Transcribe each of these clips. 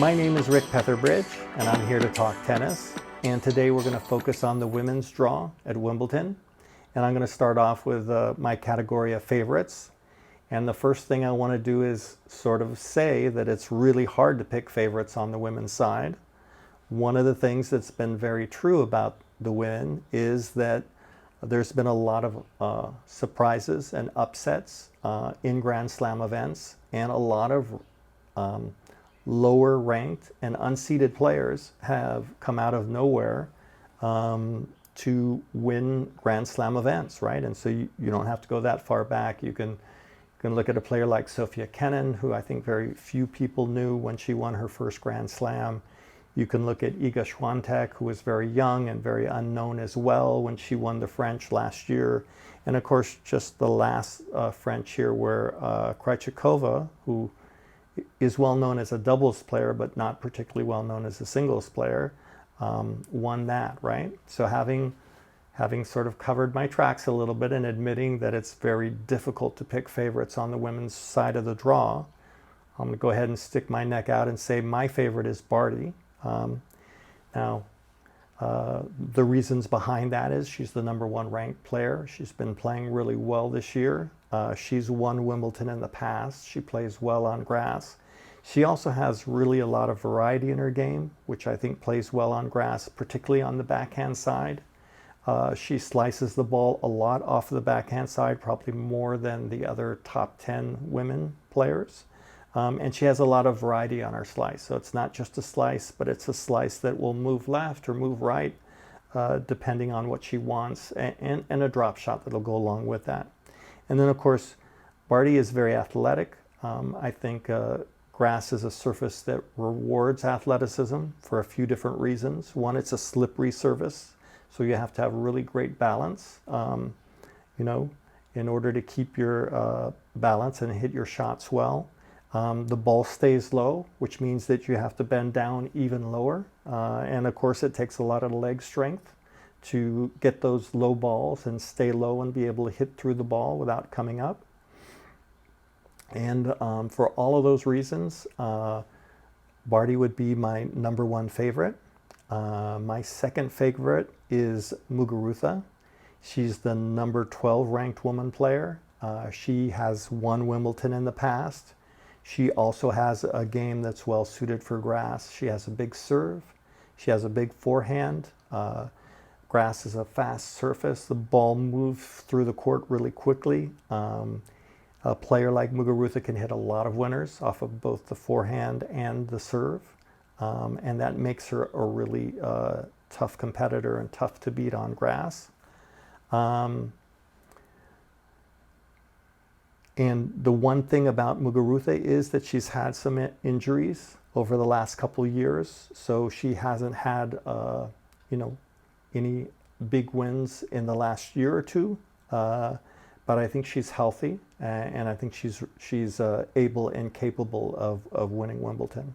My name is Rick Petherbridge, and I'm here to talk tennis. And today we're going to focus on the women's draw at Wimbledon. And I'm going to start off with my category of favorites. And the first thing I want to do is sort of say that it's really hard to pick favorites on the women's side. One of the things that's been very true about the women is that there's been a lot of surprises and upsets in Grand Slam events, and a lot of lower ranked and unseeded players have come out of nowhere to win Grand Slam events, right? And so you don't have to go that far back. You can look at a player like Sofia Kenin, who I think very few people knew when she won her first Grand Slam. You can look at Iga Swiatek, who was very young and very unknown as well when she won the French last year. And of course, just the last French here where Krejcikova, who is well known as a doubles player, but not particularly well known as a singles player, won that, right? So having sort of covered my tracks a little bit and admitting that it's very difficult to pick favorites on the women's side of the draw, I'm going to go ahead and stick my neck out and say my favorite is Barty. Now, the reasons behind that is she's the #1 ranked player. She's been playing really well this year. She's won Wimbledon in the past. She plays well on grass. She also has really a lot of variety in her game, which I think plays well on grass, particularly on the backhand side. She slices the ball a lot off the backhand side, probably more than the other top 10 women players. And she has a lot of variety on her slice. So it's not just a slice, but it's a slice that will move left or move right, depending on what she wants, and a drop shot that'll go along with that. And then, of course, Barty is very athletic. I think grass is a surface that rewards athleticism for a few different reasons. One, it's a slippery surface, so you have to have really great balance, in order to keep your balance and hit your shots well. The ball stays low, which means that you have to bend down even lower. And of course, it takes a lot of leg strength to get those low balls and stay low and be able to hit through the ball without coming up. And for all of those reasons, Barty would be my #1 favorite. My second favorite is Muguruza. She's the #12 ranked woman player. She has won Wimbledon in the past. She also has a game that's well suited for grass. She has a big serve. She has a big forehand. Grass is a fast surface. The ball moves through the court really quickly. A player like Muguruza can hit a lot of winners off of both the forehand and the serve. And that makes her a really tough competitor and tough to beat on grass. And the one thing about Muguruza is that she's had some injuries over the last couple of years, so she hasn't had, any big wins in the last year or two. But I think she's healthy, and I think she's able and capable of winning Wimbledon.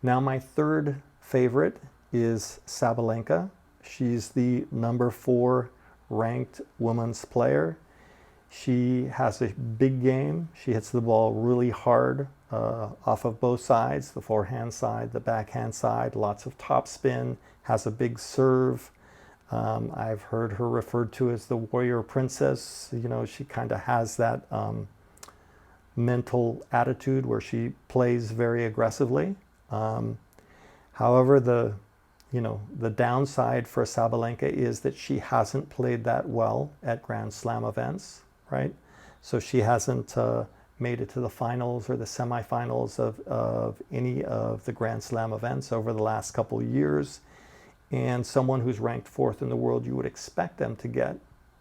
Now, my third favorite is Sabalenka. She's the #4 ranked women's player. She has a big game. She hits the ball really hard off of both sides, the forehand side, the backhand side, lots of topspin, has a big serve. I've heard her referred to as the warrior princess. She kind of has that mental attitude where she plays very aggressively. However, the downside for Sabalenka is that she hasn't played that well at Grand Slam events. Right? So she hasn't made it to the finals or the semifinals of any of the Grand Slam events over the last couple of years. And someone who's ranked 4th in the world, you would expect them to get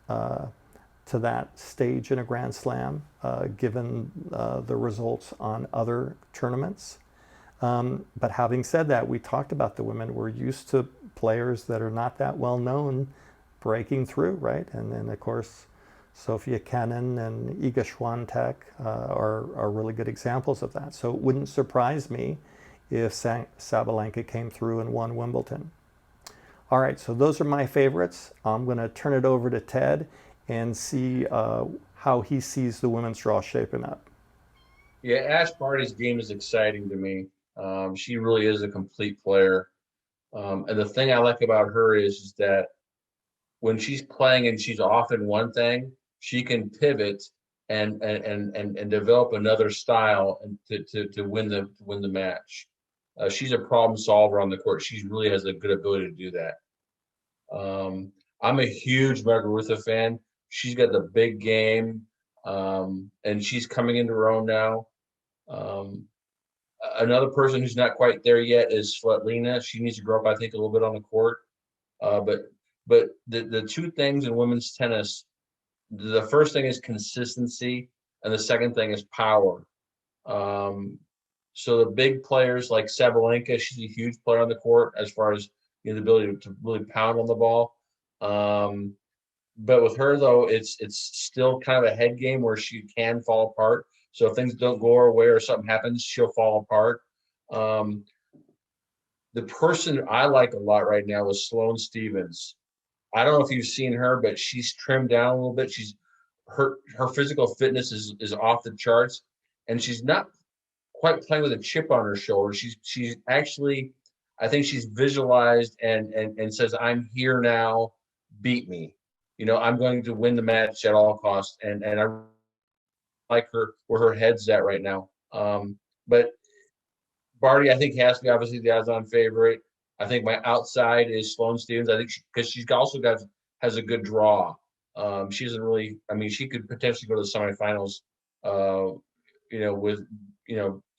to that stage in a Grand Slam, given the results on other tournaments. But having said that, we talked about the women. We're used to players that are not that well known breaking through, right? And then, of course, Sofia Kenin and Iga Swiatek are really good examples of that. So it wouldn't surprise me if Sabalenka came through and won Wimbledon. All right, so those are my favorites. I'm going to turn it over to Ted and see how he sees the women's draw shaping up. Yeah, Ash Barty's game is exciting to me. She really is a complete player. And the thing I like about her is that when she's playing and she's off in one thing, she can pivot and develop another style and to win the match. She's a problem solver on the court. She really has a good ability to do that. I'm a huge Margaretha fan. She's got the big game, and she's coming into her own now. Um, Another person who's not quite there yet is Svetlina. She needs to grow up, I think, a little bit on the court. Uh, but but the two things in women's tennis, the first thing is consistency, and the second thing is power. Um, so the big players like Sabalenka, she's a huge player on the court as far as the ability to really pound on the ball. Um, but with her though, it's still kind of a head game where she can fall apart. So if things don't go her way or something happens, she'll fall apart. Um, the person I like a lot right now is Sloane Stevens. I don't know if you've seen her, but she's trimmed down a little bit. Her physical fitness is off the charts, and she's not quite playing with a chip on her shoulder. She's actually, I think she's visualized and says, "I'm here now, beat me. I'm going to win the match at all costs." And I like her where her head's at right now. But Barty, I think, has to be obviously the odds-on favorite. I think my outside is Sloane Stevens. I think because she's also has a good draw. She doesn't really. I mean, she could potentially go to the semifinals. With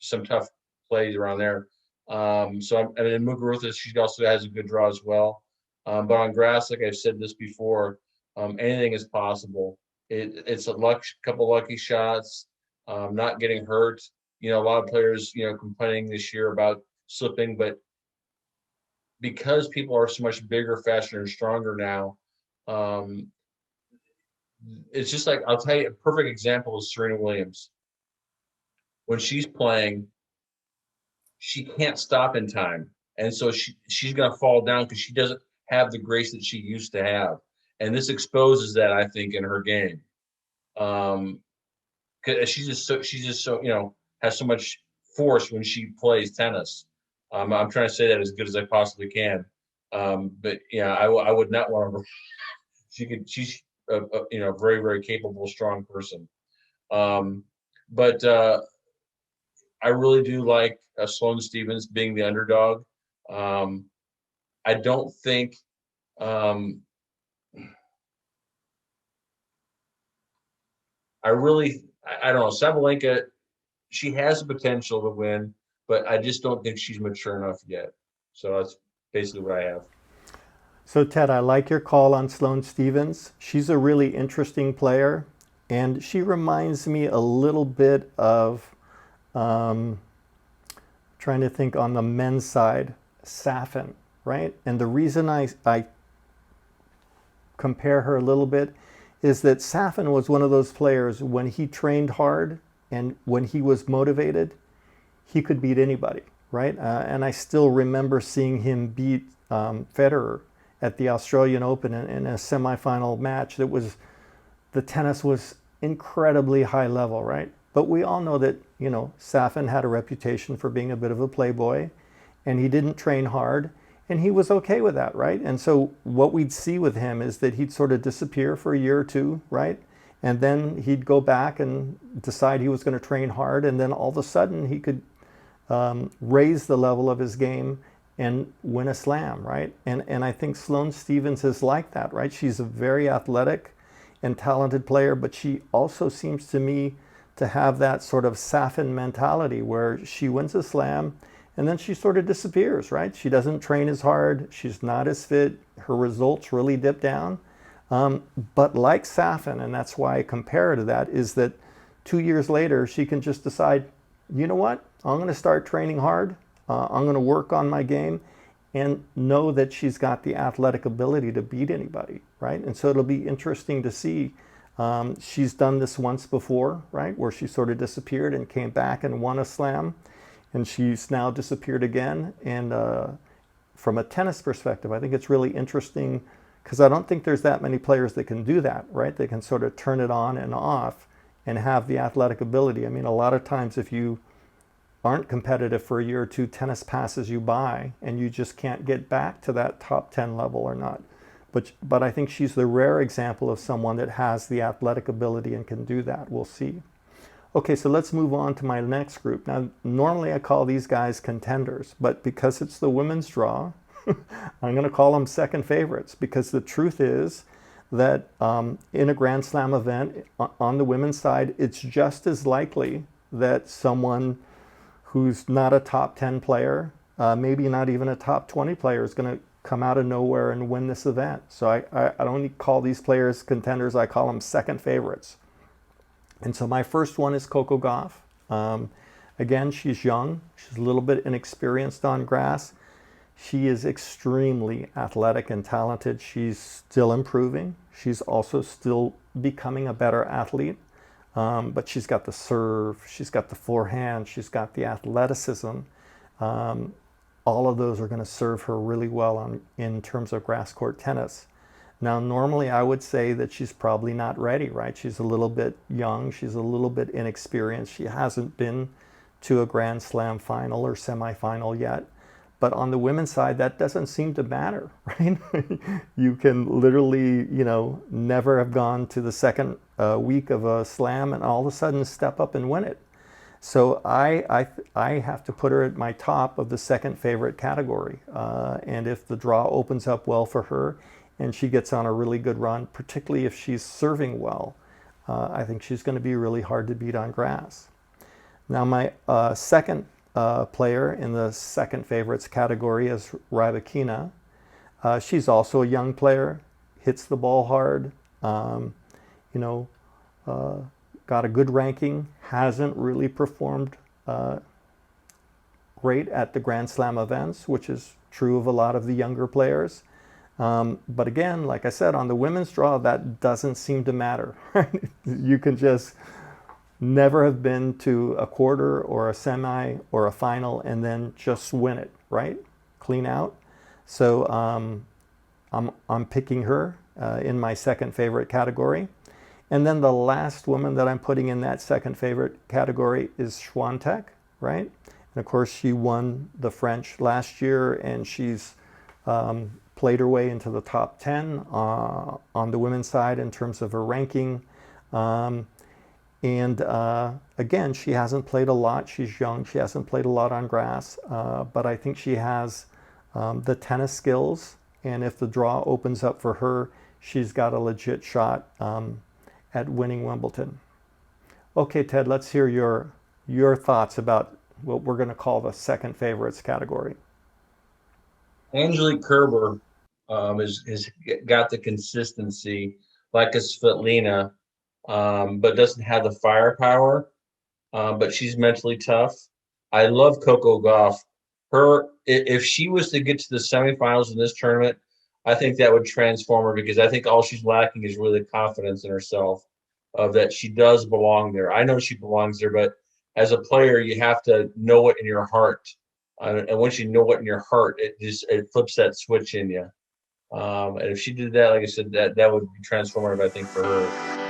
some tough plays around there. And then Muguruza, she also has a good draw as well. But on grass, like I've said this before, anything is possible. It's a couple lucky shots, not getting hurt. A lot of players, complaining this year about slipping, but because people are so much bigger, faster, and stronger now, um, it's just like I'll tell you a perfect example is Serena Williams. When she's playing, she can't stop in time, and so she's going to fall down because she doesn't have the grace that she used to have, and this exposes that I think in her game. Um, Cause she's just so has so much force when she plays tennis. I'm trying to say that as good as I possibly can. But yeah, I would not want to. She's a very very capable, strong person. Um, but I really do like Sloane Stevens being the underdog. Um, I don't think. Um, I don't know. Sabalenka, she has the potential to win, but I just don't think she's mature enough yet. So that's basically what I have. So, Ted, I like your call on Sloane Stevens. She's a really interesting player, and she reminds me a little bit of, um, trying to think on the men's side, Safin, right? And the reason I compare her a little bit is that Safin was one of those players when he trained hard and when he was motivated, he could beat anybody, right? And I still remember seeing him beat Federer at the Australian Open in a semifinal match that was, the tennis was incredibly high level, right? But we all know that, Safin had a reputation for being a bit of a playboy, and he didn't train hard, and he was okay with that, right? And so what we'd see with him is that he'd sort of disappear for a year or two, right? And then he'd go back and decide he was going to train hard, and then all of a sudden he could raise the level of his game and win a slam, right? And I think Sloane Stevens is like that, right? She's a very athletic and talented player, but she also seems to me to have that sort of Safin mentality where she wins a slam and then she sort of disappears, right? She doesn't train as hard. She's not as fit. Her results really dip down. But like Safin, and that's why I compare her to that, is that 2 years later, she can just decide, you know what? I'm going to start training hard. I'm going to work on my game and know that she's got the athletic ability to beat anybody, right? And so it'll be interesting to see. She's done this once before, right? Where she sort of disappeared and came back and won a slam. And she's now disappeared again. And from a tennis perspective, I think it's really interesting because I don't think there's that many players that can do that, right? They can sort of turn it on and off and have the athletic ability. I mean, a lot of times if you aren't competitive for a year or two, tennis passes you by and you just can't get back to that top 10 level or not. But I think she's the rare example of someone that has the athletic ability and can do that. We'll see. Okay, so let's move on to my next group. Now, normally I call these guys contenders, but because it's the women's draw, I'm going to call them second favorites, because the truth is that in a Grand Slam event on the women's side, it's just as likely that someone who's not a top 10 player, maybe not even a top 20 player, is going to come out of nowhere and win this event. So I don't call these players contenders, I call them second favorites. And so my first one is Coco Gauff. Again, she's young. She's a little bit inexperienced on grass. She is extremely athletic and talented. She's still improving. She's also still becoming a better athlete. But she's got the serve, she's got the forehand, she's got the athleticism. All of those are going to serve her really well in terms of grass court tennis. Now, normally I would say that she's probably not ready, right? She's a little bit young, she's a little bit inexperienced. She hasn't been to a Grand Slam final or semifinal yet. But on the women's side, that doesn't seem to matter, right? You can literally, never have gone to the second week of a slam and all of a sudden step up and win it. So I have to put her at my top of the second favorite category. And if the draw opens up well for her and she gets on a really good run, particularly if she's serving well, I think she's going to be really hard to beat on grass. Now, my second player in the second favorites category is Rybakina. She's also a young player, hits the ball hard, got a good ranking, hasn't really performed great at the Grand Slam events, which is true of a lot of the younger players. But again, like I said, on the women's draw, that doesn't seem to matter. You can just never have been to a quarter or a semi or a final and then just win it, right? Clean out. So I'm picking her in my second favorite category. And then the last woman that I'm putting in that second favorite category is Swiatek, right? And of course, she won the French last year, and she's played her way into the top 10 on the women's side in terms of her ranking. Again, she hasn't played a lot. She's young. She hasn't played a lot on grass. But I think she has the tennis skills. And if the draw opens up for her, she's got a legit shot at winning Wimbledon. Okay, Ted, let's hear your thoughts about what we're going to call the second favorites category. Angelique Kerber has got the consistency like a Svetlana, but doesn't have the firepower. But she's mentally tough. I love Coco Gauff. If she was to get to the semifinals in this tournament, I think that would transform her, because I think all she's lacking is really confidence in herself, of that she does belong there. I know she belongs there, but as a player, you have to know it in your heart. And once you know it in your heart, it flips that switch in you. And if she did that, like I said, that would be transformative, I think, for her.